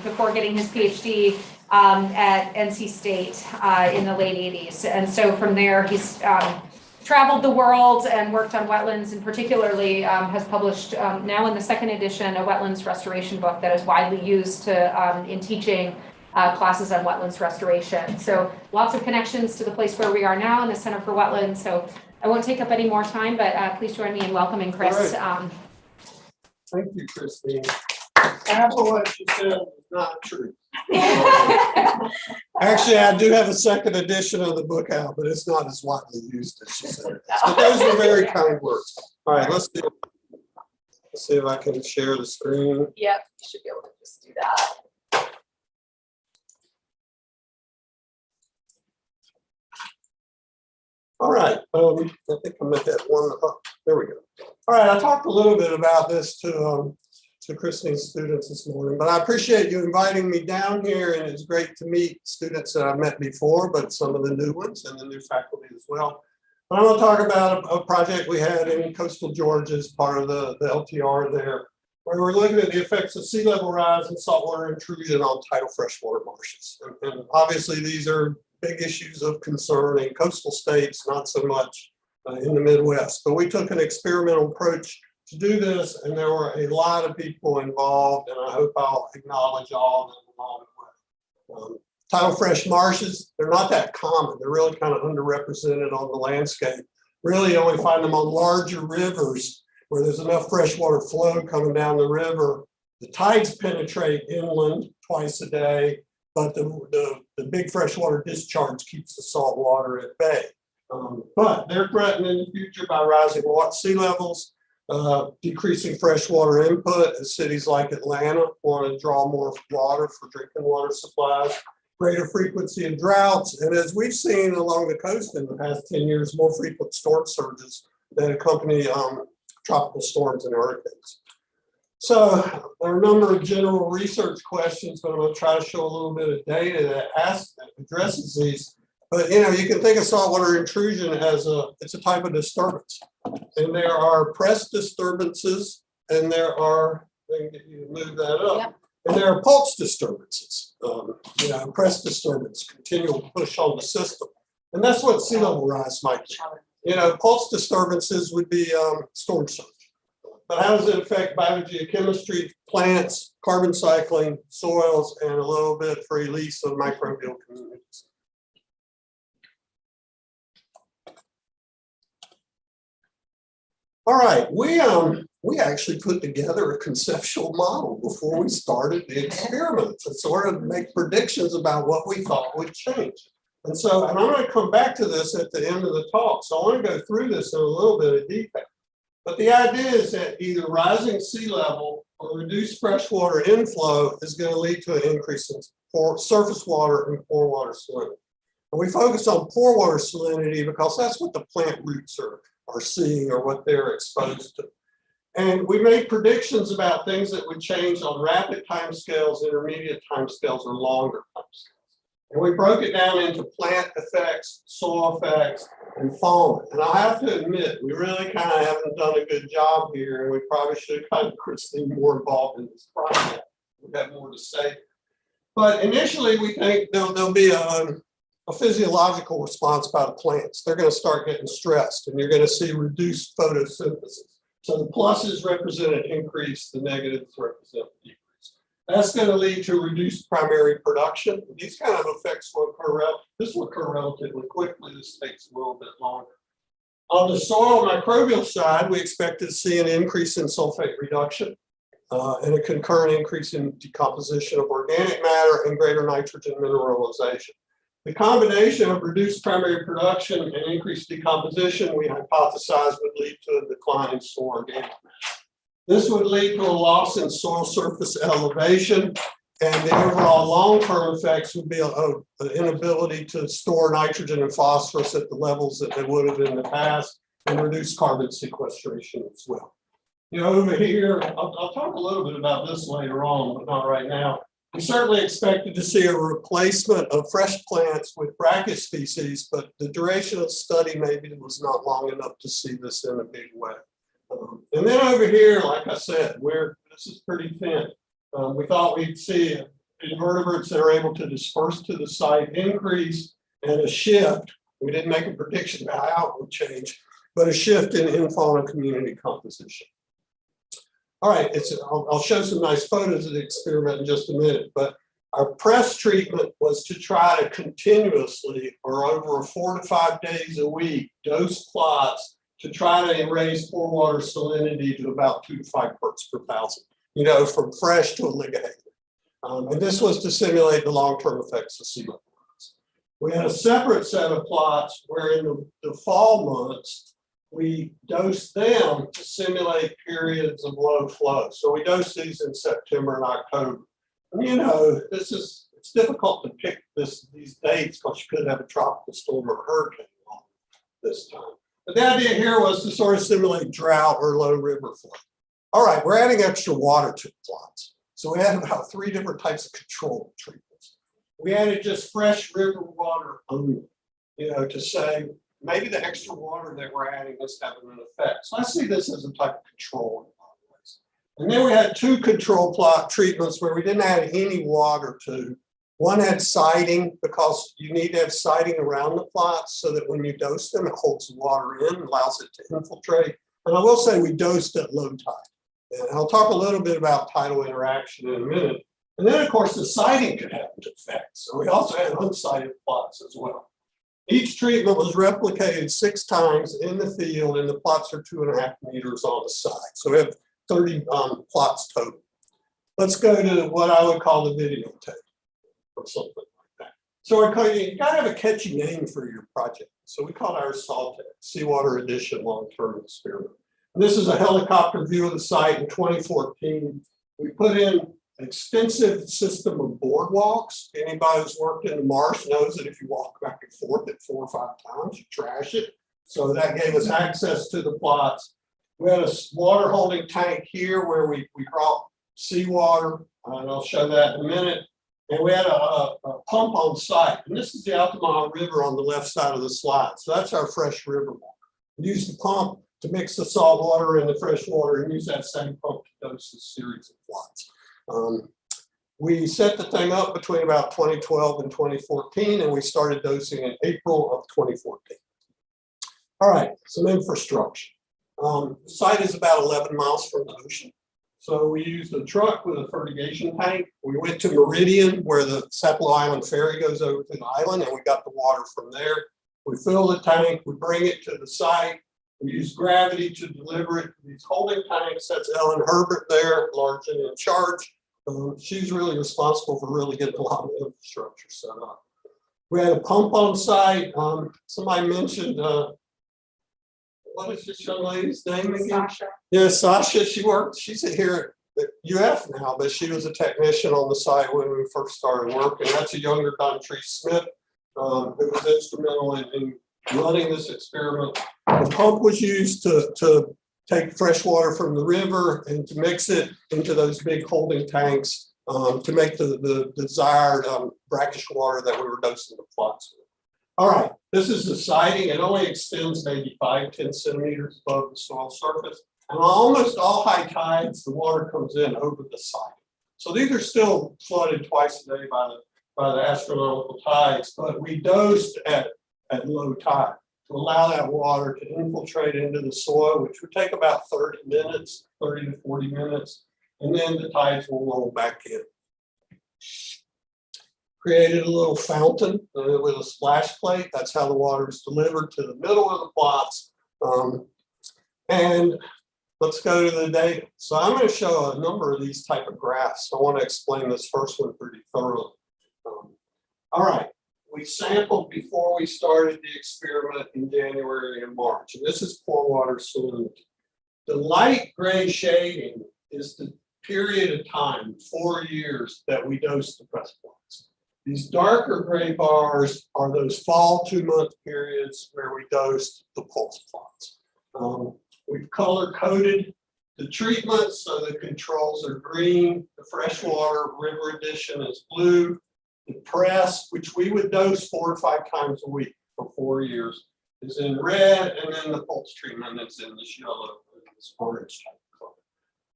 before getting his PhD at NC State in the late 80s. And so from there, he's traveled the world and worked on wetlands, and particularly has published now in the second edition a wetlands restoration book that is widely used to in teaching classes on wetlands restoration. So lots of connections to the place where we are now in the Center for Wetlands. So I won't take up any more time, but please join me in welcoming Chris. Right. Thank you, Christine. Half of what you said is not true. Actually, I do have a second edition of the book out, but it's not as widely used as she said. So those were very kind words. All right, let's see if I can share the screen. Yep, you should be able to just do that. All right, I think I'm at that one. Oh, there we go. All right, I talked a little bit about this to Christine's students this morning, but I appreciate you inviting me down here, and it's great to meet students that I've met before, but some of the new ones and the new faculty as well. But I'm going to talk about a project we had in coastal Georgia as part of the LTR there, where we're looking at the effects of sea level rise and saltwater intrusion on tidal freshwater marshes. And obviously these are big issues of concern in coastal states, not so much in the Midwest. But we took an experimental approach to do this, and there were a lot of people involved, and I hope I'll acknowledge all of them along the way. Tidal fresh marshes, they're not that common. They're really kind of underrepresented on the landscape. Really, you only find them on larger rivers where there's enough freshwater flow coming down the river. The tides penetrate inland twice a day, but the big freshwater discharge keeps the salt water at bay. But they're threatened in the future by rising sea levels, decreasing freshwater input as cities like Atlanta want to draw more water for drinking water supplies, greater frequency of droughts, and as we've seen along the coast in the past 10 years, more frequent storm surges that accompany tropical storms and hurricanes. So there are a number of general research questions, but I'm going to try to show a little bit of data that addresses these. But you know, you can think of saltwater intrusion as it's a type of disturbance. And there are press disturbances, and there are, I can get you to move that up. Yep. And there are pulse disturbances. You know, press disturbance, continual push on the system. And that's what sea level rise might be. You know, pulse disturbances would be storm surge. But how does it affect biogeochemistry, plants, carbon cycling, soils, and a little bit for release of microbial communities? All right, we actually put together a conceptual model before we started the experiment to sort of make predictions about what we thought would change. And so, and I'm going to come back to this at the end of the talk, so I want to go through this in a little bit of detail. But the idea is that either rising sea level or reduced freshwater inflow is going to lead to an increase in surface water and pore water salinity. And we focus on pore water salinity because that's what the plant roots are seeing or what they're exposed to. And we made predictions about things that would change on rapid timescales, intermediate timescales, or longer timescales. And we broke it down into plant effects, soil effects, and fauna. And I have to admit, we really kind of haven't done a good job here, and we probably should have gotten Christine more involved in this project. We have more to say. But initially, we think there'll be a physiological response by the plants. They're going to start getting stressed, and you're going to see reduced photosynthesis. So the pluses represent an increase, the negatives represent a decrease. That's going to lead to reduced primary production. These kind of effects will occur, this will occur relatively quickly. This takes a little bit longer. On the soil microbial side, we expect to see an increase in sulfate reduction and a concurrent increase in decomposition of organic matter and greater nitrogen mineralization. The combination of reduced primary production and increased decomposition, we hypothesized, would lead to a decline in soil organic matter. This would lead to a loss in soil surface elevation, and the overall long-term effects would be an inability to store nitrogen and phosphorus at the levels that they would have in the past, and reduce carbon sequestration as well. You know, over here, I'll talk a little bit about this later on, but not right now. We certainly expected to see a replacement of fresh plants with brackish species, but the duration of the study maybe was not long enough to see this in a big way. And then over here, like I said, this is pretty thin. We thought we'd see invertebrates that are able to disperse to the site increase and a shift. We didn't make a prediction about how it would change, but a shift in fauna community composition. All right, I'll show some nice photos of the experiment in just a minute, but our press treatment was to try to continuously, or over 4 to 5 days a week, dose plots to try to raise Porewater salinity to about 2 to 5 parts per thousand, from fresh to oligocene. And this was to simulate the long-term effects of seawater. We had a separate set of plots where in the fall months, we dosed them to simulate periods of low flow. So we dosed these in September and October. And it's difficult to pick these dates because you could have a tropical storm or hurricane this time. But the idea here was to sort of simulate drought or low river flow. All right, we're adding extra water to the plots. So we had about 3 different types of control treatments. We added just fresh river water only, to say maybe the extra water that we're adding is having an effect. So I see this as a type of control in a lot of ways. And then we had 2 control plot treatments where we didn't add any water to. One had siding because you need to have siding around the plots so that when you dose them, it holds the water in, allows it to infiltrate. And I will say we dosed at low tide. And I'll talk a little bit about tidal interaction in a minute. And then, of course, the siding could have an effect. So we also had unsided plots as well. Each treatment was replicated 6 times in the field, and the plots are 2.5 meters on the side. So we have 30 plots total. Let's go to what I would call the videotape or something like that. So you got to have a catchy name for your project. So we called ours SALTEx, Seawater Addition Long-Term Experiment. And this is a helicopter view of the site in 2014. We put in an extensive system of boardwalks. Anybody who's worked in the marsh knows that if you walk back and forth at 4 or 5 times, you trash it. So that gave us access to the plots. We had a water holding tank here where we brought seawater, and I'll show that in a minute. And we had a pump on site. And this is the Altamaha River on the left side of the slide. So that's our fresh river water. We use the pump to mix the salt water and the fresh water and use that same pump to dose a series of plots. We set the thing up between about 2012 and 2014, and we started dosing in April of 2014. All right, some infrastructure. The site is about 11 miles from the ocean. So we used a truck with a fertigation tank. We went to Meridian, where the Sapelo Island ferry goes over to the island, and we got the water from there. We fill the tank, we bring it to the site. We use gravity to deliver it to these holding tanks. That's Ellen Herbert there, large and in charge. She's really responsible for really getting a lot of infrastructure set up. We had a pump on site. Somebody mentioned, what is this young lady's name again? Sasha. Yeah, Sasha. She's here at UF now, but she was a technician on the site when we first started working. That's a younger Don Tree Smith who was instrumental in running this experiment. The pump was used to take fresh water from the river and to mix it into those big holding tanks to make the desired brackish water that we were dosing the plots with. All right, this is the siding. It only extends maybe 10 centimeters above the soil surface. And on almost all high tides, the water comes in over the siding. So these are still flooded twice a day by the astronomical tides, but we dosed at low tide to allow that water to infiltrate into the soil, which would take about 30 minutes, 30 to 40 minutes, and then the tides will roll back in. Created a little fountain with a splash plate. That's how the water is delivered to the middle of the plots. And let's go to the data. So I'm going to show a number of these type of graphs. I want to explain this first one pretty thoroughly. All right. We sampled before we started the experiment in January and March, and this is Porewater salinity. The light gray shading is the period of time, 4 years, that we dosed the press plots. These darker gray bars are those fall 2-month periods where we dosed the pulse plots. We've color coded the treatments, so the controls are green, the freshwater river addition is blue. The press, which we would dose 4 or 5 times a week for 4 years, is in red, and then the pulse treatment is in this yellow, this orange type color.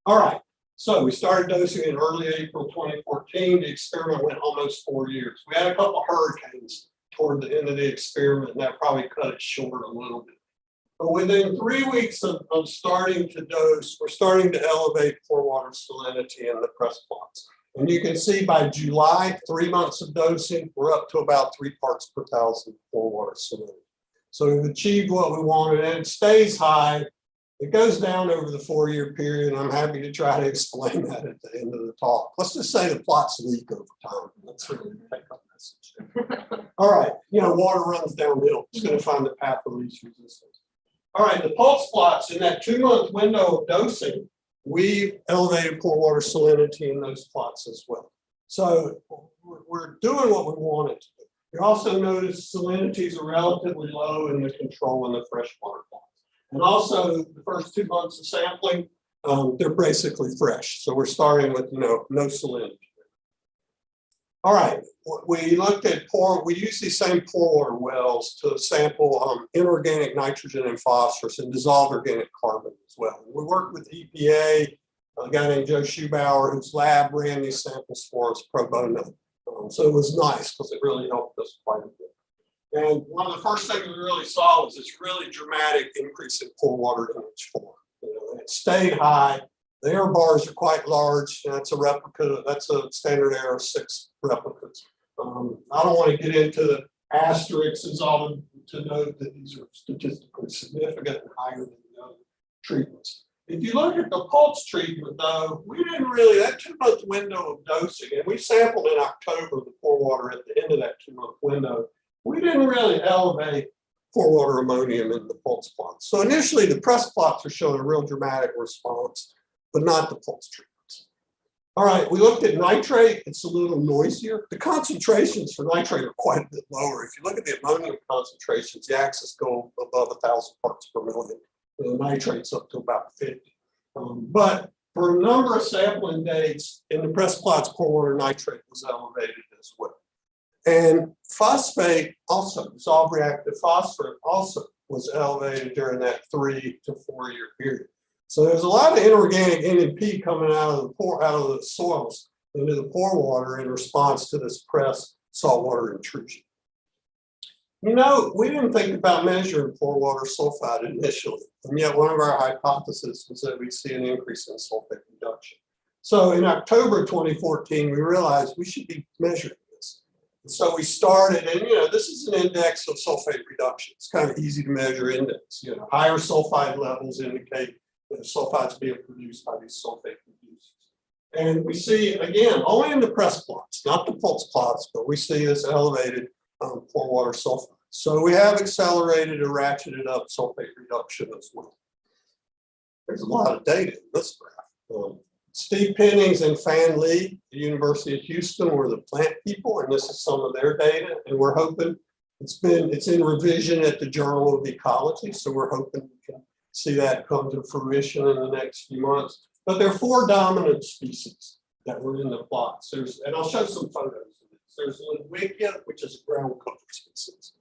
All right, So we started dosing in early April 2014. The experiment went almost 4 years. We had a couple hurricanes toward the end of the experiment, and that probably cut it short a little bit. But within 3 weeks of starting to dose, we're starting to elevate Porewater salinity in the press plots. And you can see by July, 3 months of dosing, we're up to about 3 parts per thousand Porewater salinity. So we've achieved what we wanted, and it stays high. It goes down over the 4-year period, and I'm happy to try to explain that at the end of the talk. Let's just say the plots leak over time. That's really the take-home message. All right, water runs downhill. It's going to find the path of least resistance. All right, the pulse plots, in that 2-month window of dosing, we elevated Porewater salinity in those plots as well. So we're doing what we wanted to do. You also notice salinities are relatively low in the control and the freshwater plots. And also the first 2 months of sampling, they're basically fresh. So we're starting with no salinity. All right, we looked at we use these same Porewater wells to sample inorganic nitrogen and phosphorus and dissolved organic carbon as well. We worked with EPA, a guy named Joe Schubauer, whose lab ran these samples for us pro bono. So it was nice because it really helped us quite a bit. And one of the first things we really saw was this really dramatic increase in Porewater NH4. It stayed high. The error bars are quite large. That's a replica. That's a standard error of 6 replicas. I don't want to get into the asterisks as all to note that these are statistically significant and higher than the other treatments. If you look at the pulse treatment, though, we didn't really, that 2-month window of dosing, and we sampled in October the Porewater at the end of that 2-month window, we didn't really elevate Porewater ammonium in the pulse plots. So initially, the press plots are showing a real dramatic response, but not the pulse treatments. All right, we looked at nitrate. It's a little noisier. The concentrations for nitrate are quite a bit lower. If you look at the ammonium concentrations, the axes go above 1,000 parts per million. The nitrate's up to about 50. But for a number of sampling dates, in the press plots, Porewater nitrate was elevated as well. And phosphate also, dissolved reactive phosphate also was elevated during that 3 to 4 year period. So there's a lot of inorganic NP coming out of the soils into the Porewater in response to this press saltwater intrusion. We didn't think about measuring Porewater sulfide initially, and yet one of our hypotheses was that we'd see an increase in sulfate reduction. So in October 2014, we realized we should be measuring this. And so we started, and this is an index of sulfate reduction. It's kind of easy to measure index. Higher sulfide levels indicate that sulfides being produced by these sulfate producers. And we see, again, only in the press plots, not the pulse plots, but we see this elevated Porewater sulfide. So we have accelerated or ratcheted up sulfate reduction as well. There's a lot of data in this graph. Steve Pennings and Fan Lee, the University of Houston, were the plant people, and this is some of their data. And we're hoping it's in revision at the Journal of Ecology, so we're hoping we can see that come to fruition in the next few months. But there are 4 dominant species that were in the plots. And I'll show some photos of this. There's Ludwigia, which is a ground cover species.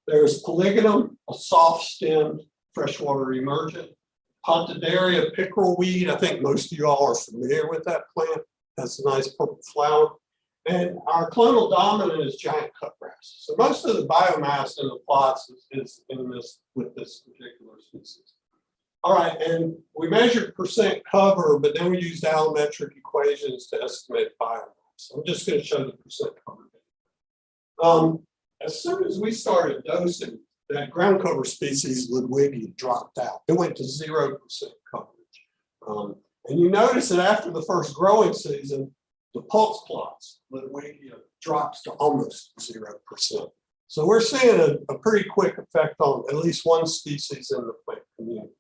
There's Polygonum, a soft-stemmed freshwater emergent. Pontederia pickerelweed, I think most of you all are familiar with that plant. Has a nice purple flower. And our clonal dominant is giant cutgrass. So most of the biomass in the plots is in this with this particular species. All right, and we measured percent cover, but then we used allometric equations to estimate biomass. I'm just going to show the percent cover. As soon as we started dosing, that ground cover species, Ludwigia, dropped out. It went to 0% coverage. And you notice that after the first growing season, the pulse plots, Ludwigia, drops to almost 0%. So we're seeing a pretty quick effect on at least one species in the plant community.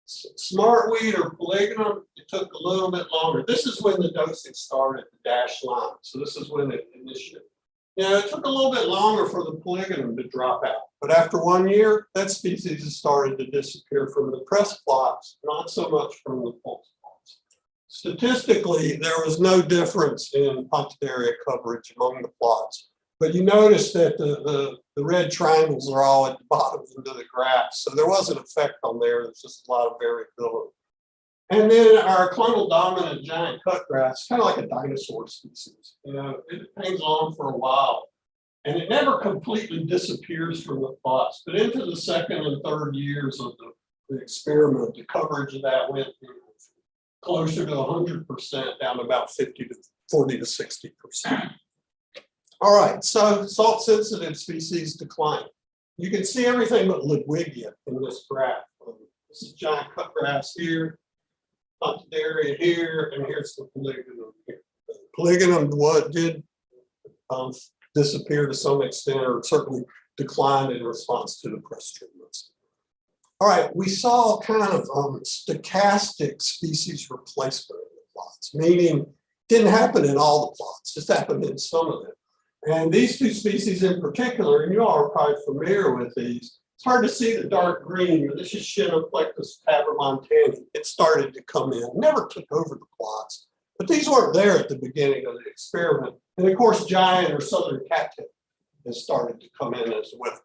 Smartweed or Polygonum, it took a little bit longer. This is when the dosing started, the dashed line. So this is when it initiated. It took a little bit longer for the Polygonum to drop out. But after 1 year, that species has started to disappear from the press plots, not so much from the pulse plots. Statistically, there was no difference in Pontederia coverage among the plots. But you notice that the red triangles are all at the bottom end of the graph. So there was an effect on there. There's just a lot of variability. And then our clonal dominant giant cutgrass, kind of like a dinosaur species. You know, it hangs on for a while. And it never completely disappears from the plots, but into the second and third years of the experiment, the coverage of that went closer to 100% down to about 40 to 60%. All right, so salt-sensitive species decline. You can see everything but Ludwigia in this graph. This is giant cutgrass here, Pontederia here, and here's the Polygonum here. Polygonum did disappear to some extent, or certainly declined in response to the press treatments. All right, we saw kind of stochastic species replacement in the plots, meaning didn't happen in all the plots, just happened in some of them. And these two species in particular, and you all are probably familiar with these, it's hard to see the dark green, but this is Shinoplectus tabermontani. It started to come in, never took over the plots, but these weren't there at the beginning of the experiment. And of course, giant or southern cattail has started to come in as well.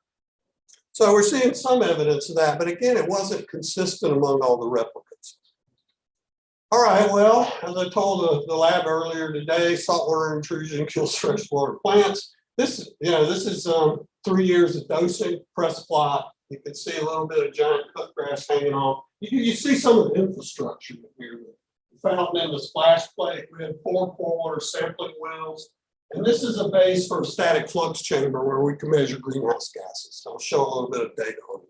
So we're seeing some evidence of that, but again, it wasn't consistent among all the replicants. All right, well, as I told the lab earlier today, saltwater intrusion kills freshwater plants. This is 3 years of dosing, press plot. You can see a little bit of giant cutgrass hanging on. You see some of the infrastructure here. The fountain and the splash plate. We had 4 Porewater sampling wells. And this is a base for a static flux chamber where we can measure greenhouse gases. I'll show a little bit of data on that.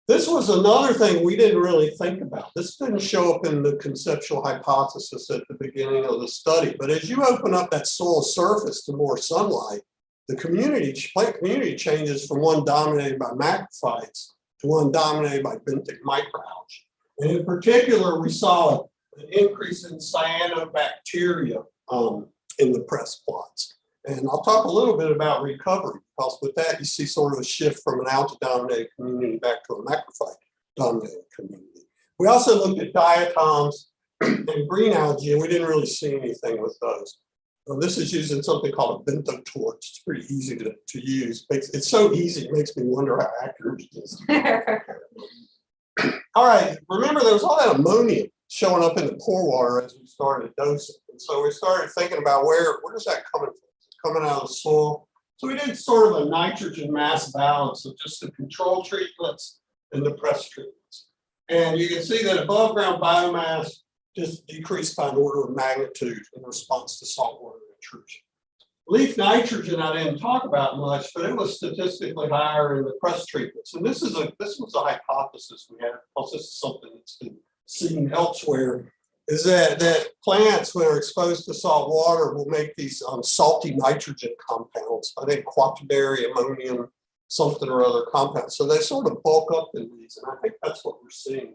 This was another thing we didn't really think about. This didn't show up in the conceptual hypothesis at the beginning of the study, but as you open up that soil surface to more sunlight, the plant community changes from one dominated by macrophytes to one dominated by benthic microalgae. And in particular, we saw an increase in cyanobacteria in the press plots. And I'll talk a little bit about recovery, because with that, you see sort of a shift from an algae-dominated community back to a macrophyte-dominated community. We also looked at diatoms and green algae, and we didn't really see anything with those. This is using something called a bento torch. It's pretty easy to use. It's so easy, it makes me wonder how accurate it is. All right, remember there was all that ammonia showing up in the pore water as we started dosing. And so we started thinking about where is that coming from? Is it coming out of the soil? So we did sort of a nitrogen mass balance of just the control treatments and the press treatments. And you can see that above ground biomass just decreased by an order of magnitude in response to saltwater intrusion. Leaf nitrogen I didn't talk about much, but it was statistically higher in the press treatments. And this was a hypothesis we had, because this is something that's been seen elsewhere, is that plants, when they're exposed to salt water, will make these salty nitrogen compounds. I think quaternary ammonium, something or other compounds. So they sort of bulk up in these, and I think that's what we're seeing.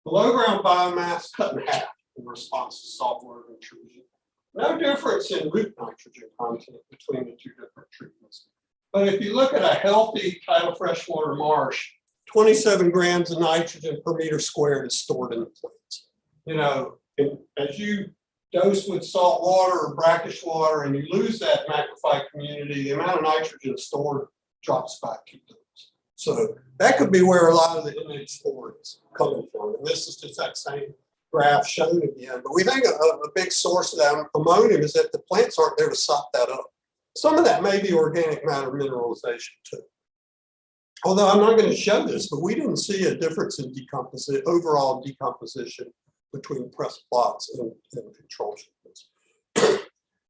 Below ground biomass cut in half in response to saltwater intrusion. No difference in root nitrogen content between the two different treatments. But if you look at a healthy tidal freshwater marsh, 27 grams of nitrogen per meter squared is stored in the plants. You know, as you dose with salt water or brackish water and you lose that macrophyte community, the amount of nitrogen stored drops by 2 times. So that could be where a lot of the NH4 is coming from. And this is just that same graph shown again. But we think a big source of that ammonium is that the plants aren't there to sop that up. Some of that may be organic matter mineralization too. Although I'm not going to show this, but we didn't see a difference in overall decomposition between press plots and control treatments.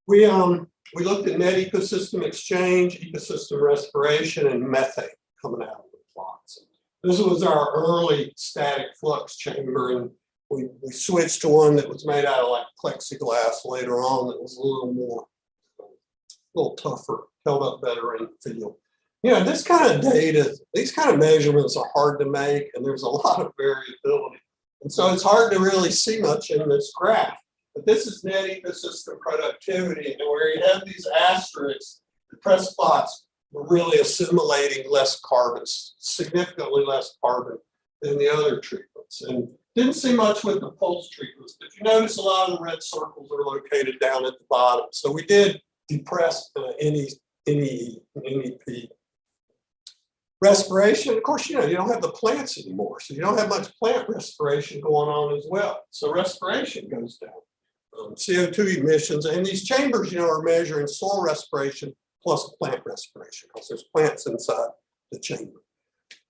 We looked at net ecosystem exchange, ecosystem respiration, and methane coming out of the plots. This was our early static flux chamber, and we switched to one that was made out of like plexiglass later on that was a little tougher, held up better in the field. You know, this kind of data, these kind of measurements are hard to make, and there's a lot of variability. And so it's hard to really see much in this graph. But this is net ecosystem productivity, and where you have these asterisks, the press plots were really assimilating less carbon, significantly less carbon than the other treatments. And didn't see much with the pulse treatments, but you notice a lot of the red circles are located down at the bottom. So we did depress NEP. Respiration, of course, you know, you don't have the plants anymore, so you don't have much plant respiration going on as well. So respiration goes down. CO2 emissions, and these chambers, you know, are measuring soil respiration plus plant respiration because there's plants inside the chamber.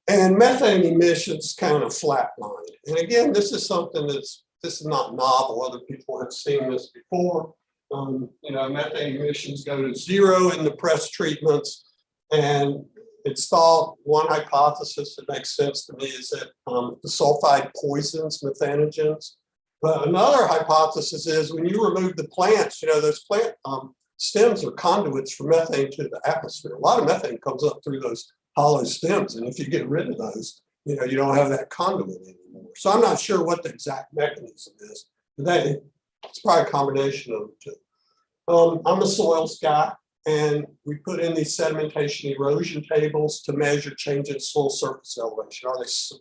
And methane emissions kind of flatlined. And again, this is something this is not novel. Other people have seen this before. You know, methane emissions go to zero in the press treatments, and it's thought, one hypothesis that makes sense to me is that the sulfide poisons methanogens. But another hypothesis is when you remove the plants, you know, those plant stems are conduits for methane to the atmosphere. A lot of methane comes up through those hollow stems, and if you get rid of those, you know, you don't have that conduit anymore. So I'm not sure what the exact mechanism is, but it's probably a combination of the two. I'm a soils guy, and we put in these sedimentation erosion tables to measure change in soil surface elevation.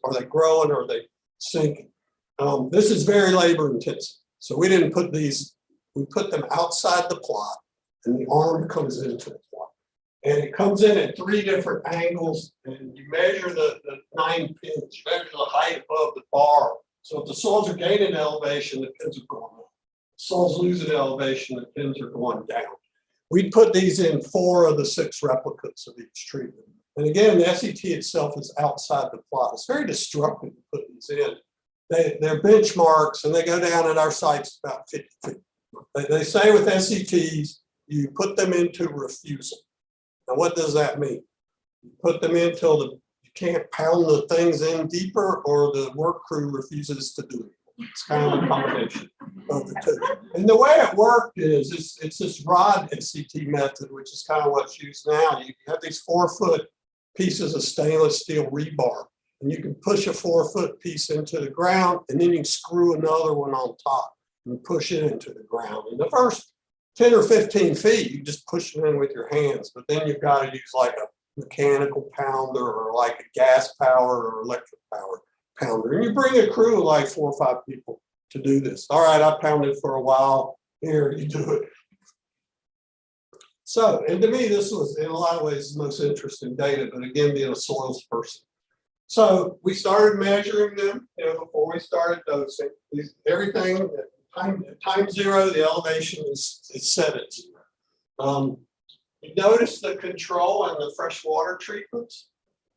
Are they growing or are they sinking? This is very labor intensive. So we didn't put these, we put them outside the plot, and the arm comes into the plot. And it comes in at 3 different angles, and you measure the 9 pins, you measure the height above the bar. So if the soils are gaining elevation, the pins are going up. If soils losing elevation, the pins are going down. We put these in 4 of the 6 replicates of each treatment. And again, the SET itself is outside the plot. It's very destructive to put these in. They're benchmarks, and they go down at our sites about 50 feet. They say with SETs, you put them into refusal. Now, what does that mean? You put them in till you can't pound the things in deeper, or the work crew refuses to do it. It's kind of a combination of the two. And the way it worked is it's this rod SET method, which is kind of what's used now. You have these 4-foot pieces of stainless steel rebar, and you can push a 4-foot piece into the ground, and then you can screw another one on top and push it into the ground. And the first 10 or 15 feet, you just push them in with your hands, but then you've got to use like a mechanical pounder or like a gas powered or electric powered pounder. And you bring a crew of like 4 or 5 people to do this. All right, I pounded for a while. Here, you do it. So, and to me, this was in a lot of ways the most interesting data, but again, being a soils person. So we started measuring them, you know, before we started dosing. Everything at time 0, the elevation is set at 0. You notice the control and the freshwater treatments,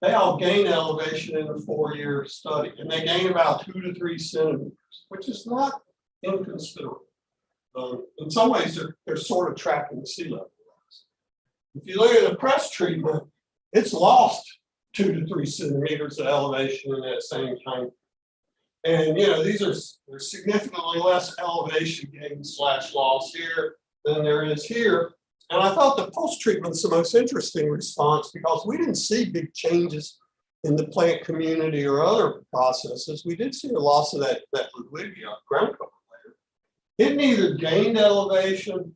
they all gain elevation in the 4-year study, and they gain about 2 to 3 centimeters, which is not inconsiderable. In some ways, they're sort of tracking the sea level rise. If you look at the press treatment, it's lost 2 to 3 centimeters of elevation in that same time. And you know, there's significantly less elevation gain / loss here than there is here. And I thought the post-treatment's the most interesting response because we didn't see big changes in the plant community or other processes. We did see a loss of that Ludwigia ground cover layer. It neither gained elevation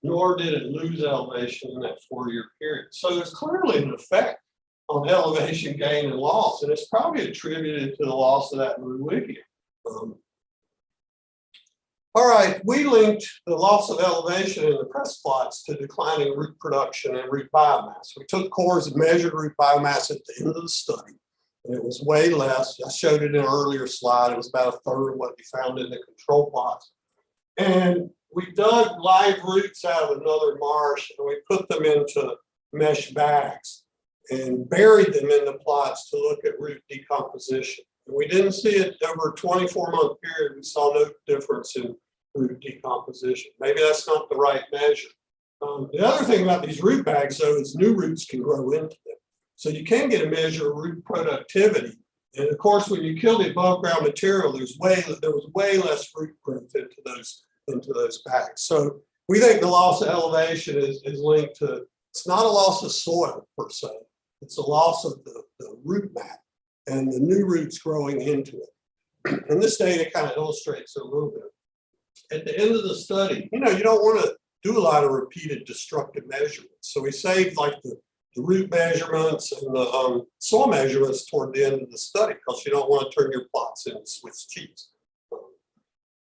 nor did it lose elevation in that 4-year period. So there's clearly an effect on elevation gain and loss, and it's probably attributed to the loss of that Ludwigia. All right, we linked the loss of elevation in the press plots to declining root production and root biomass. We took cores and measured root biomass at the end of the study, and it was way less. I showed it in an earlier slide. It was about a third of what we found in the control plots. And we dug live roots out of another marsh, and we put them into mesh bags and buried them in the plots to look at root decomposition. And we didn't see it over a 24-month period. We saw no difference in root decomposition. Maybe that's not the right measure. The other thing about these root bags, though, is new roots can grow into them. So you can get a measure of root productivity. And of course, when you kill the above ground material, there was way less root growth into those bags. So we think the loss of elevation is linked to, it's not a loss of soil per se. It's a loss of the root mat and the new roots growing into it. And this data kind of illustrates it a little bit. At the end of the study, you know, you don't want to do a lot of repeated destructive measurements. So we saved like the root measurements and the soil measurements toward the end of the study because you don't want to turn your plots into Swiss cheese.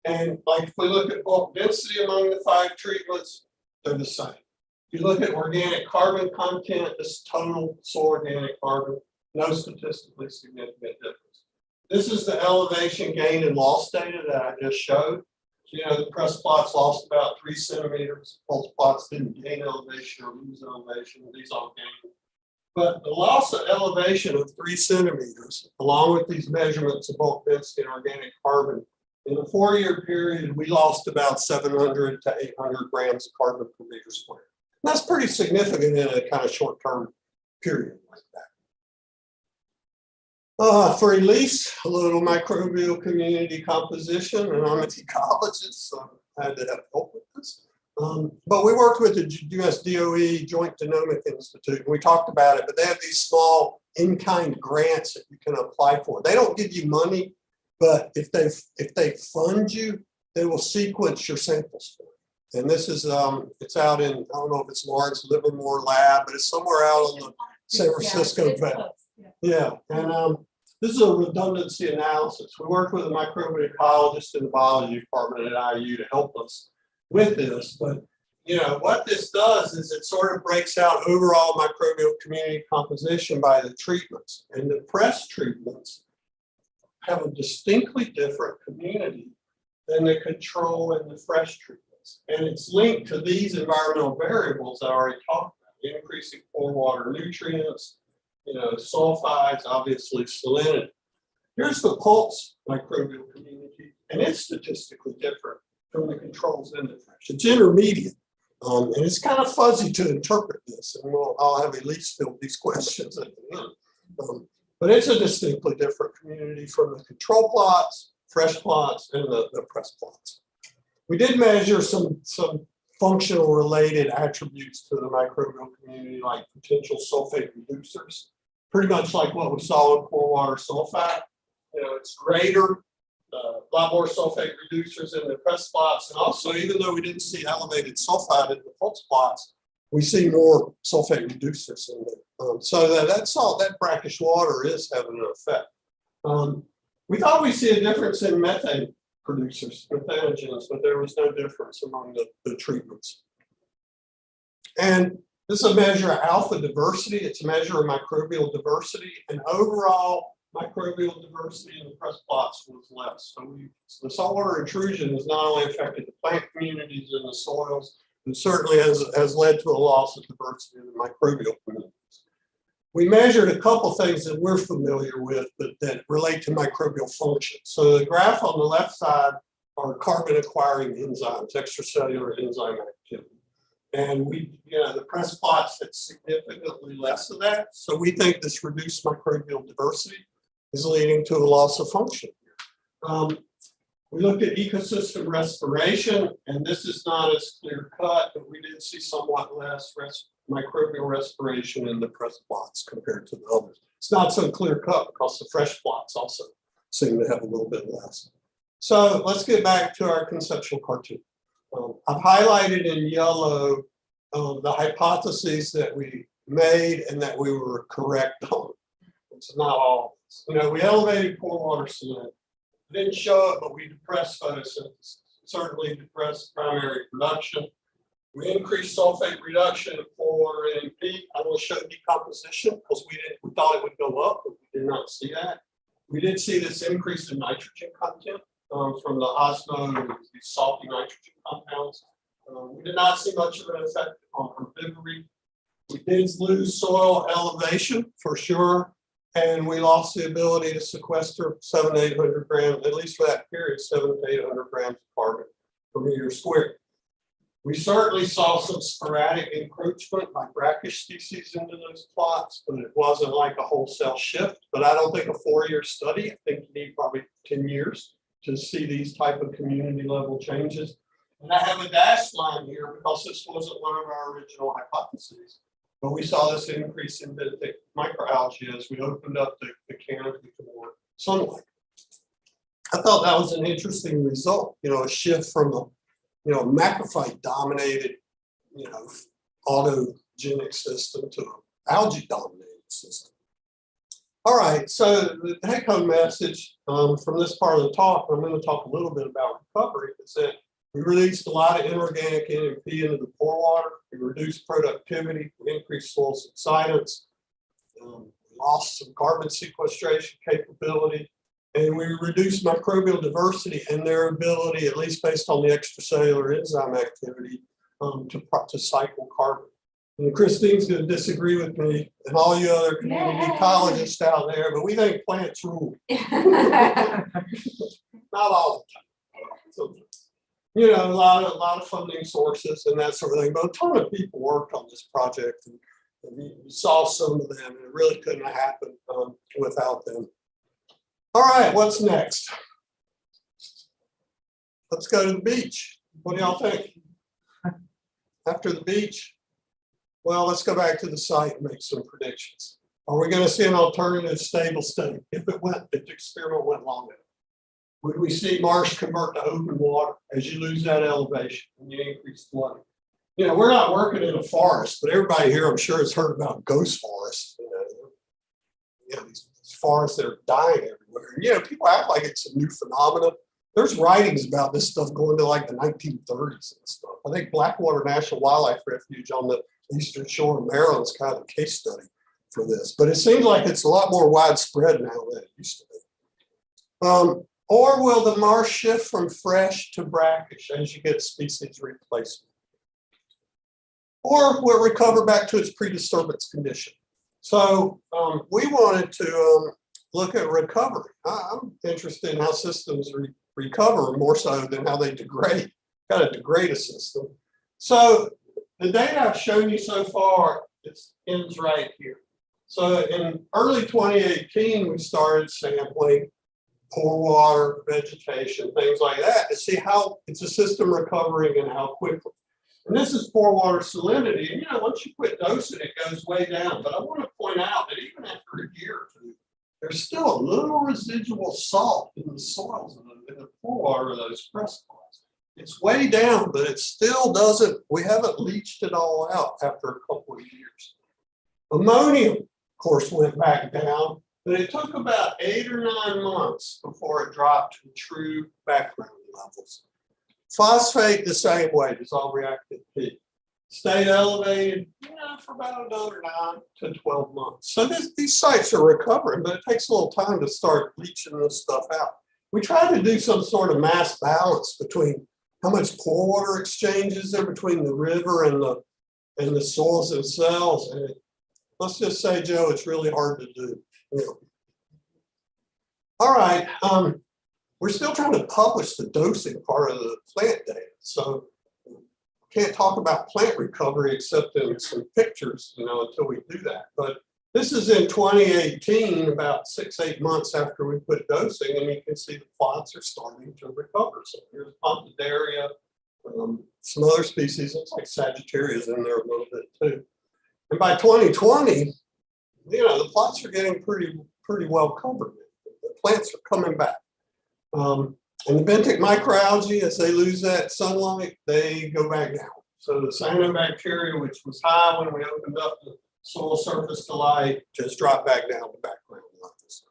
And like if we look at bulk density among the 5 treatments, they're the same. If you look at organic carbon content, this total soil organic carbon, No statistically significant difference. This is the elevation gain and loss data that I just showed. So, the press plots lost about 3 centimeters. Pulse plots didn't gain elevation or lose elevation. These all gained. But the loss of elevation of 3 centimeters, along with these measurements of bulk density and organic carbon, in a 4-year period, we lost about 700 to 800 grams of carbon per meter squared. And that's pretty significant in a kind of short-term period like that. For Elise, a little microbial community composition, and I'm an ecologist, so I had to have help with this. But we worked with the US DOE Joint Genomic Institute, and we talked about it, but they have these small in-kind grants that you can apply for. They don't give you money, but if they fund you, they will sequence your samples for you. And this is, it's out in, I don't know if it's Lawrence Livermore Lab, but it's somewhere out on the San Francisco Bay. Yeah, and this is a redundancy analysis. We worked with a microbial ecologist in the biology department at IU to help us with this. But what this does is it sort of breaks out overall microbial community composition by the treatments. And the press treatments have a distinctly different community than the control and the fresh treatments. And it's linked to these environmental variables that I already talked about, increasing Porewater nutrients, sulfides, obviously salinity. Here's the pulse microbial community, and it's statistically different from the controls in the fresh. It's intermediate, and it's kind of fuzzy to interpret this, and I'll have Elise fill these questions at the end. But it's a distinctly different community from the control plots, fresh plots, and the press plots. We did measure some functional related attributes to the microbial community, like potential sulfate reducers, pretty much like what we saw with Porewater Sulfide. It's greater, a lot more sulfate reducers in the press plots. And also, even though we didn't see elevated sulfide in the pulse plots, we see more sulfate reducers in there. So that brackish water is having an effect. We thought we see a difference in methane producers, methanogens, but there was no difference among the treatments. And this is a measure of alpha diversity. It's a measure of microbial diversity, and overall microbial diversity in the press plots was less. So the saltwater intrusion has not only affected the plant communities in the soils, it certainly has led to a loss of diversity in the microbial communities. We measured a couple things that we're familiar with that relate to microbial function. So the graph on the left side are carbon acquiring enzymes, extracellular enzyme activity. And the press plots had significantly less of that. So we think this reduced microbial diversity is leading to a loss of function. We looked at ecosystem respiration, and this is not as clear cut, but we did see somewhat less microbial respiration in the press plots compared to the others. It's not so clear cut because the fresh plots also seem to have a little bit less. So let's get back to our conceptual cartoon. I've highlighted in yellow the hypotheses that we made and that we were correct on. It's not all. We elevated Porewater salinity. Didn't show it, but we depressed photosynthesis. Certainly depressed primary production. We increased sulfate reduction in Porewater NP. I will show decomposition because we thought it would go up, but we did not see that. We did see this increase in nitrogen content from the osmo, these salty nitrogen compounds. We did not see much of an effect on herbivory. We did lose soil elevation for sure, and we lost the ability to sequester 700 to 800 grams, at least for that period, 700 to 800 grams of carbon per meter squared. We certainly saw some sporadic encroachment by brackish species into those plots, but it wasn't like a wholesale shift. But I don't think a 4-year study, I think you need probably 10 years to see these type of community level changes. And I have a dashed line here because this wasn't one of our original hypotheses. But we saw this increase in benthic microalgae as we opened up the canopy to more sunlight. I thought that was an interesting result, a shift from a macrophyte dominated, autogenic system to an algae dominated system. All right, so the take home message from this part of the talk, I'm going to talk a little bit about recovery, is that we released a lot of inorganic NMP into the pore water. We reduced productivity. We increased soil subsidence. We lost some carbon sequestration capability, and we reduced microbial diversity and their ability, at least based on the extracellular enzyme activity, to cycle carbon. And Christine's going to disagree with me and all you other community ecologists out there, but we think plants rule. Not all the time. So, you know, a lot of funding sources and that sort of thing, but a ton of people worked on this project, and you saw some of them, and it really couldn't have happened without them. All right, what's next? Let's go to the beach. What do y'all think? After the beach? Well, let's go back to the site and make some predictions. Are we going to see an alternative stable state if the experiment went long enough? Would we see marsh convert to open water as you lose that elevation and you increase flooding? You know, we're not working in a forest, but everybody here, I'm sure, has heard about ghost forests. You know, these forests that are dying everywhere. And, you know, people act like it's a new phenomenon. There's writings about this stuff going to like the 1930s and stuff. I think Blackwater National Wildlife Refuge on the eastern shore of Maryland is kind of a case study for this. But it seems like it's a lot more widespread now than it used to be. Or will the marsh shift from fresh to brackish as you get species replacement? Or will it recover back to its pre-disturbance condition? So we wanted to look at recovery. I'm interested in how systems recover more so than how they degrade, kind of degrade a system. So the data I've shown you so far, it ends right here. So in early 2018, we started sampling Porewater, vegetation, things like that, to see how it's a system recovering and how quickly. And this is Porewater Salinity. And, you know, once you quit dosing, it goes way down. But I want to point out that even after a year or two, there's still a little residual salt in the soils in the Porewater of those reservoirs. It's way down, but it still doesn't, we haven't leached it all out after a couple of years. Ammonium, of course, went back down, but it took about 8 or 9 months before it dropped to true background levels. Phosphate, the same way, dissolved reactive peak. Stayed elevated, for about another 9 to 12 months. So these sites are recovering, but it takes a little time to start leaching this stuff out. We tried to do some sort of mass balance between how much pore water exchanges there between the river and the soils themselves. And let's just say, Joe, it's really hard to do. All right, we're still trying to publish the dosing part of the plant data. So can't talk about plant recovery except in some pictures, until we do that. But this is in 2018, about 6-8 months after we quit dosing, and you can see the plots are starting to recover. So here's Pontederia, some other species. Looks like Sagittarius in there a little bit too. And by 2020, the plots are getting pretty well covered. The plants are coming back. And the benthic microalgae, as they lose that sunlight, they go back down. So the cyanobacteria, which was high when we opened up the soil surface to light, just dropped back down to background levels.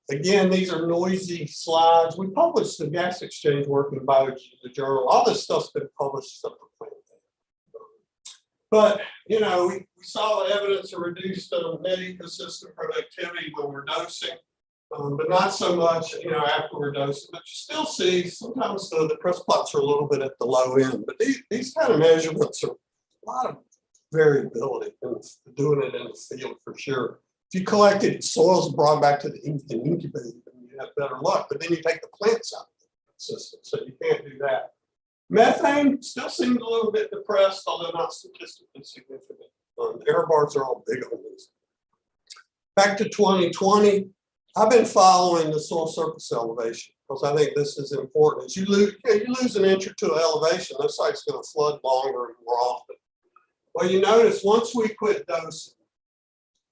Again, these are noisy slides. We published the gas exchange work in the Biology Journal. All this stuff's been published except for plant data. But, we saw evidence of reduced net ecosystem productivity when we're dosing. But not so much, after we're dosing. But you still see sometimes the press plots are a little bit at the low end. But these kind of measurements are a lot of variability in doing it in the field for sure. If you collected soils and brought them back to the incubator, you have better luck. But then you take the plants out of the system, so you can't do that. Methane still seems a little bit depressed, although not statistically significant. The error bars are all big on these. Back to 2020. I've been following the soil surface elevation because I think this is important. As you lose an inch or two of elevation, those sites are going to flood longer and more often. Well, you notice once we quit dosing,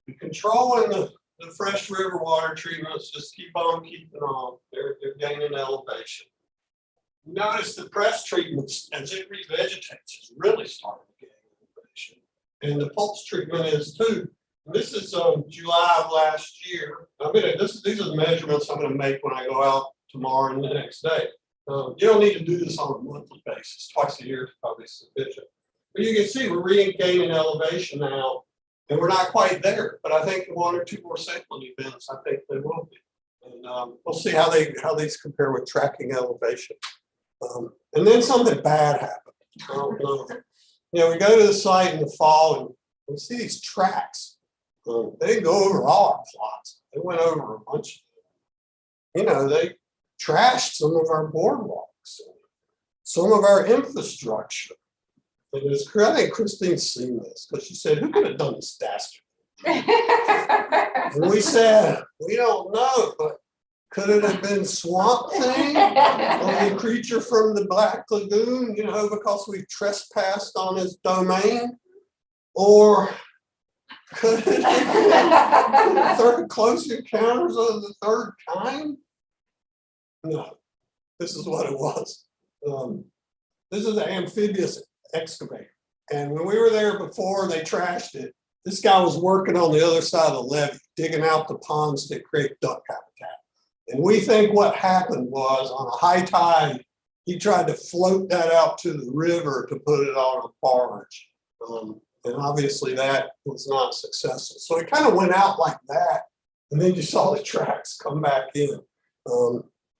the controlling the fresh river water treatments just keep on keeping on. They're gaining elevation. You notice the press treatments, as it revegetates, is really starting to gain elevation. And the pulse treatment is too. This is July of last year. These are the measurements I'm going to make when I go out tomorrow and the next day. You don't need to do this on a monthly basis. Twice a year is probably sufficient. But you can see we're regaining elevation now And we're not quite there, but I think one or two more sampling events, I think they will be. And we'll see how these compare with tracking elevation. And then something bad happened. I don't know. You know, we go to the site in the fall and we see these tracks. They didn't go over all our plots. They went over a bunch of them. You know, they trashed some of our boardwalks, some of our infrastructure. And I think Christine's seen this because she said, who could have done this dastard? And we said, we don't know, but could it have been Swamp Thing or the creature from the Black Lagoon, you know, because we trespassed on his domain? Or could it have been third close encounters of the third kind? No, this is what it was. This is an amphibious excavator. And when we were there before they trashed it, this guy was working on the other side of the levee, digging out the ponds that create duck habitat. And we think what happened was on a high tide, he tried to float that out to the river to put it on a barge. And obviously that was not successful. So it kind of went out like that. And then you saw the tracks come back in.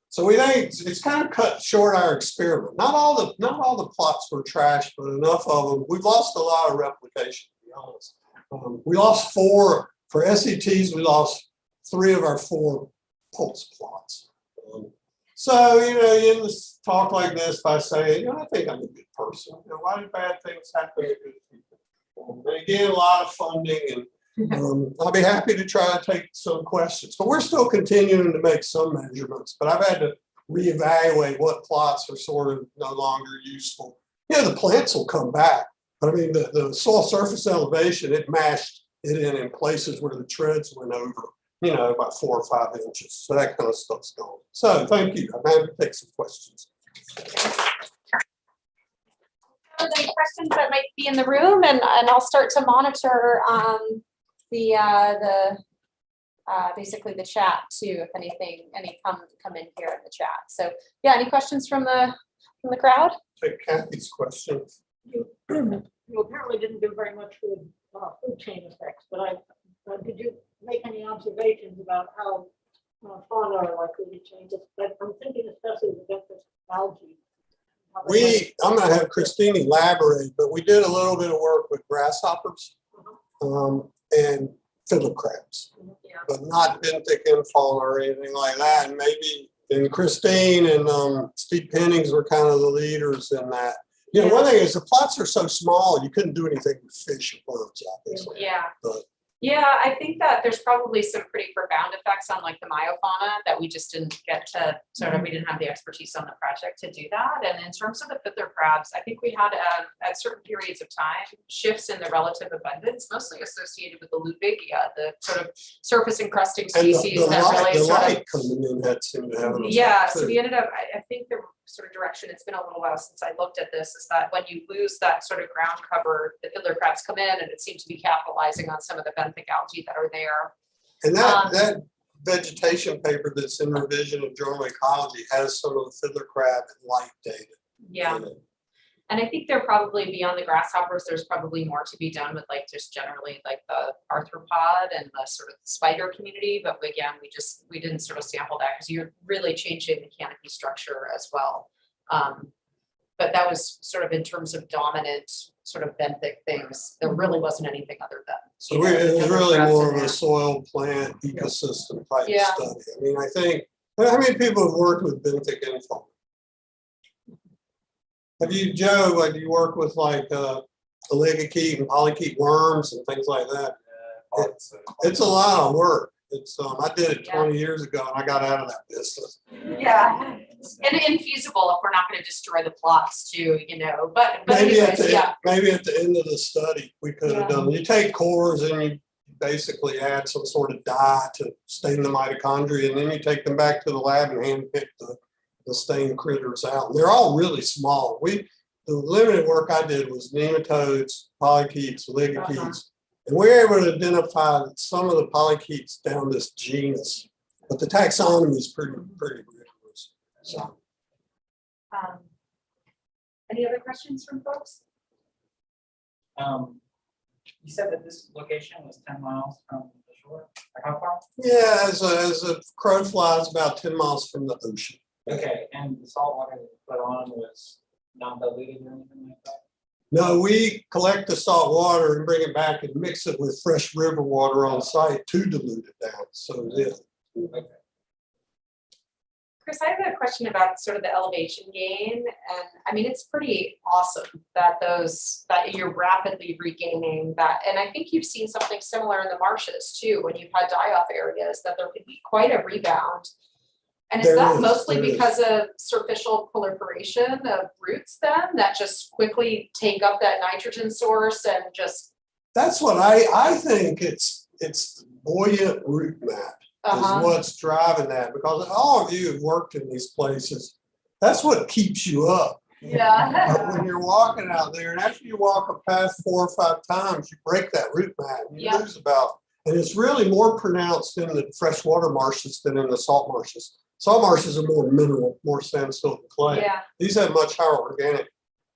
So we think it's kind of cut short our experiment. Not all the plots were trashed, but enough of them. We've lost a lot of replication, to be honest. We lost 4 for SETs. We lost 3 of our 4 pulse plots. So you know, you end this talk like this by saying, you know, I think I'm a good person. You know, why do bad things happen to good people? And again, a lot of funding, and I'll be happy to try to take some questions. But we're still continuing to make some measurements. But I've had to reevaluate what plots are sort of no longer useful. You know, the plants will come back. But I mean, the soil surface elevation, it mashed it in places where the treads went over, you know, about 4 or 5 inches. So that kind of stuff's gone. So thank you. I'm happy to take some questions. Are there any questions that might be in the room? And I'll start to monitor basically the chat too, if any come in here in the chat. So yeah, any questions from the crowd? Take Kathy's question. You apparently didn't do very much with food chain effects, but did you make any observations about how fauna are likely to change? But I'm thinking especially with algae. I'm going to have Christine elaborate, but we did a little bit of work with grasshoppers and fiddler crabs, but not benthic fauna or anything like that. And Christine and Steve Pennings were kind of the leaders in that. You know, one thing is the plots are so small, you couldn't do anything with fish or birds, obviously. Yeah. But, yeah, I think that there's probably some pretty profound effects on like the myofauna that we just didn't get to we didn't have the expertise on the project to do that. And in terms of the fiddler crabs, I think we had at certain periods of time shifts in the relative abundance, mostly associated with the Ludwigia, the sort of surface encrusting species the light of coming in that seemed to have an effect yeah. So too. we ended up, I think the sort of direction, it's been a little while since I looked at this, is that when you lose that sort of ground cover, the fiddler crabs come in and it seems to be capitalizing on some of the benthic algae that are there. And that vegetation paper that's in Revision of Journal Ecology has some of the fiddler crab and light data. Yeah. And I think they're probably beyond the grasshoppers, there's probably more to be done with like just generally like the arthropod and the sort of spider community. But again, we didn't sort of sample that because you're really changing the canopy structure as well. But that was sort of in terms of dominant sort of benthic things. There really wasn't anything other than. So it was really more of a soil plant ecosystem type study. I mean, I think, how many people have worked with benthic fauna? Have you, Joe, do you work with like oligocete and polychaete worms and things like that? It's a lot of work. I did it 20 years ago and I got out of that business. Yeah, and infeasible if we're not going to destroy the plots too, you know, but maybe anyways, maybe at the end of the study we could have done, you take cores and you basically add some sort of dye to stain the mitochondria, and then you take them back to the lab and hand pick the stained critters out. And they're all really small. The limited work I did was nematodes, polychaetes, oligochaetes. And we were able to identify some of the polychaetes down this genus, but the taxonomy is pretty rigorous. So, any other questions from folks? You said that this location was 10 miles from the shore. Or how far? Yeah, as a crow flies, about 10 miles from the ocean. Okay, and the salt water that you put on was not diluted or anything like that? No, we collect the salt water and bring it back and mix it with fresh river water on site to dilute it down. So yeah. Okay. Chris, I have a question about sort of the elevation gain, and I mean, it's pretty awesome that you're rapidly regaining that. And I think you've seen something similar in the marshes too, when you've had die-off areas, that there could be quite a rebound. And is that mostly because of superficial proliferation of roots then, that just quickly take up that nitrogen source and just? That's what I think it's buoyant root mat. Is what's driving that, because all of you have worked in these places. That's what keeps you up. Yeah. When you're walking out there, and after you walk a path 4 or 5 times, you break that root mat and you lose and it's really more pronounced in the freshwater marshes than in the salt marshes. Salt marshes are more mineral, more sandstone and clay. Yeah. These have much higher organic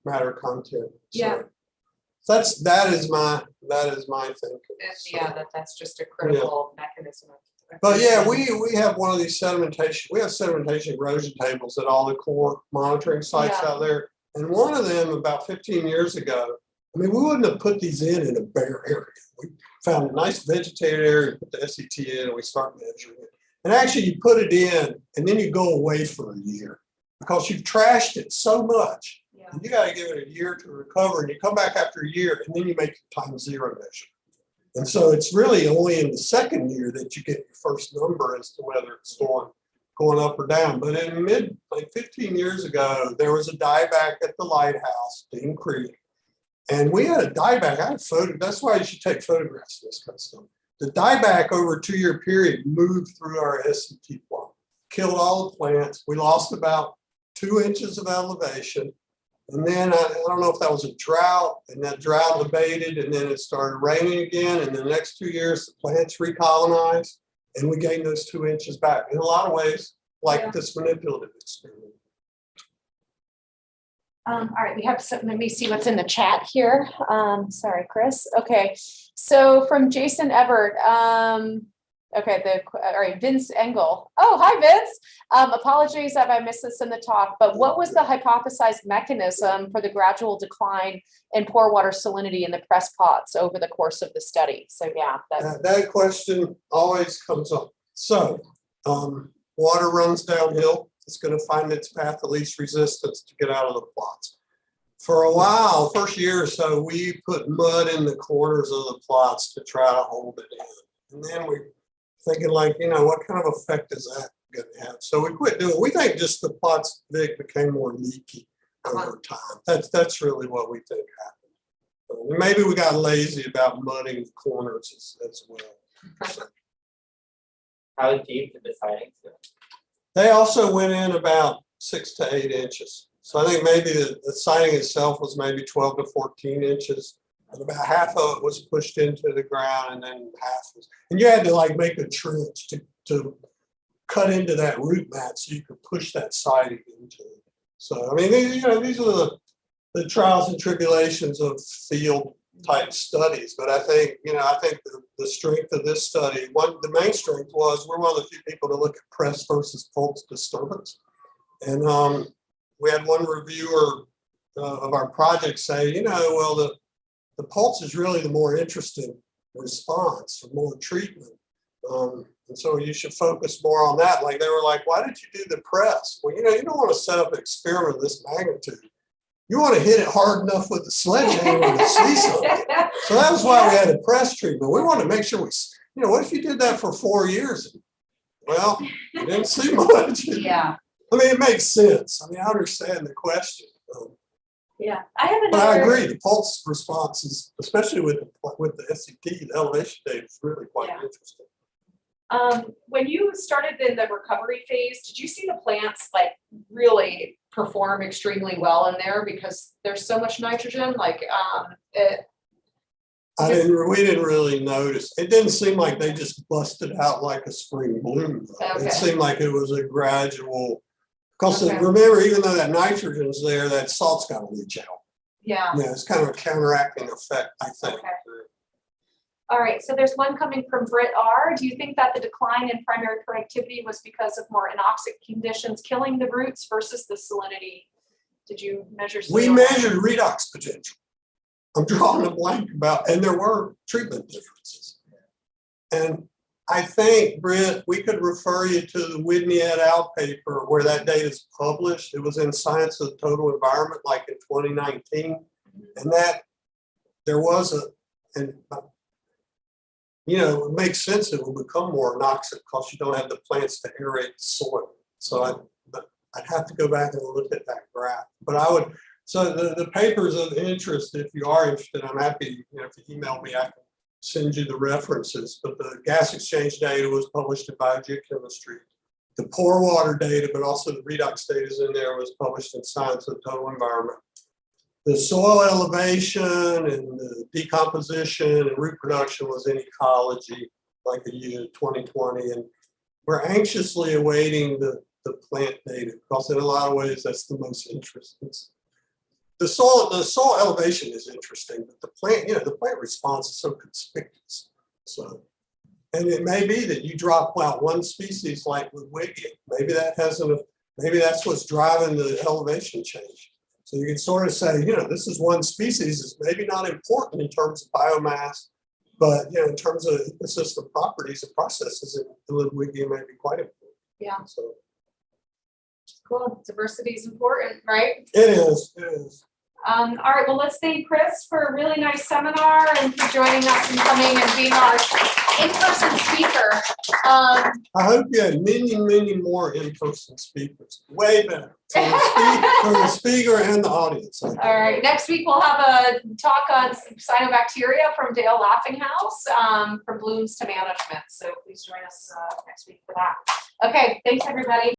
matter content. Yeah. So that is my thinking. Yeah, that's just a critical mechanism. But yeah, we have one of these we have sedimentation erosion tables at all the core monitoring sites out there. And one of them about 15 years ago, I mean, we wouldn't have put these in a bare area. We found a nice vegetated area, put the SET in, and we start measuring it. And actually you put it in and then you go away for a year because you've trashed it so much. Yeah. You got to give it a year to recover, and you come back after a year and then you make your time zero measure. And so it's really only in the second year that you get your first number as to whether it's going up or down. But in 15 years ago, there was a dieback at the lighthouse, Dean Creek. And we had a dieback. I had photo. That's why you should take photographs of this kind of stuff. The dieback over a 2-year period moved through our SET plot, killed all the plants. We lost about 2 inches of elevation. And then I don't know if that was a drought, and that drought abated, and then it started raining again. And the next 2 years, the plants recolonized, and we gained those 2 inches back. In a lot of ways, like this manipulative experiment. All right, we have some, let me see what's in the chat here. Sorry, Chris. Okay, so from Jason Everett, okay, all right, Vince Engel. Oh, hi, Vince. Apologies if I missed this in the talk, but what was the hypothesized mechanism for the gradual decline in pore water salinity in the press pots over the course of the study? So yeah. That question always comes up. So water runs downhill. It's going to find its path of least resistance to get out of the plots. For a while, first year or so, we put mud in the corners of the plots to try to hold it in. And then we thinking like, what kind of effect is that going to have? So we quit doing it. We think just the plots became more leaky over time. That's really what we think happened. And maybe we got lazy about mudding the corners as well. How deep did the sidings go? They also went in about 6 to 8 inches. So I think maybe the siding itself was maybe 12 to 14 inches. And about half of it was pushed into the ground, and then half was, and you had to like make a trench to cut into that root mat so you could push that siding into it. So, I mean, these are the trials and tribulations of field type studies. But I think, the strength of this study, the main strength was we're one of the few people to look at press versus pulse disturbance. And we had one reviewer of our project say, well, the pulse is really the more interesting response, or more treatment. And so you should focus more on that. Like they were like, why did you do the press? Well, you don't want to set up an experiment of this magnitude. You want to hit it hard enough with the sledgehammer to see something. So that was why we had a press treatment. We wanted to make sure what if you did that for 4 years? Well, you didn't see much. Yeah. I mean, it makes sense. I mean, I understand the question. Yeah, I have But I another. agree, the pulse response is, especially with the SET, the elevation data is really quite interesting. When you started in the recovery phase, did you see the plants like really perform extremely well in there because there's so much nitrogen? We didn't really notice. It didn't seem like they just busted out like a spring bloom. Okay. It seemed like it was a gradual. Because Okay. remember, even though that nitrogen's there, that salt's got to leach out. Yeah. Yeah, it's kind of a counteracting effect, I think. Okay. All right, so there's one coming from Britt R. Do you think that the decline in primary productivity was because of more anoxic conditions killing the roots versus the salinity? Did you measure? We soil? measured redox potential. I'm drawing a blank about, and there were treatment differences. And I think, Brent, we could refer you to the Whitney et al. Paper where that data is published. It was in Science of the Total Environment, like in 2019. And that there was and you know, it makes sense it will become more anoxic because you don't have the plants to aerate the soil. So I'd have to go back and look at that graph. But I would, so the papers of interest, if you are interested, I'm happy, you know, if you email me, I can send you the references. But the gas exchange data was published in Biogeochemistry. The pore water data, but also the redox data is in there, was published in Science of the Total Environment. The soil elevation and the decomposition and reproduction was in ecology, like the year 2020. And we're anxiously awaiting the plant data because in a lot of ways that's the most interesting. The soil elevation is interesting, but the plant, you know, the plant response is so conspicuous. So, and it may be that you drop out one species like Ludwigia. Maybe that maybe that's what's driving the elevation change. So you can sort of say, you know, this is one species is maybe not important in terms of biomass, but you know, in terms of ecosystem properties and processes, the Ludwigia may be quite important. Yeah. So Cool. Diversity is important, right? it is. It is. All right, well, let's thank Chris for a really nice seminar and for joining us and coming and being our in-person speaker. I hope you have many, many more in-person speakers. Way better for the speaker and the audience. All right, next week we'll have a talk on cyanobacteria from Dale Laughinghouse, from blooms to management. So please join us next week for that. Okay, thanks everybody.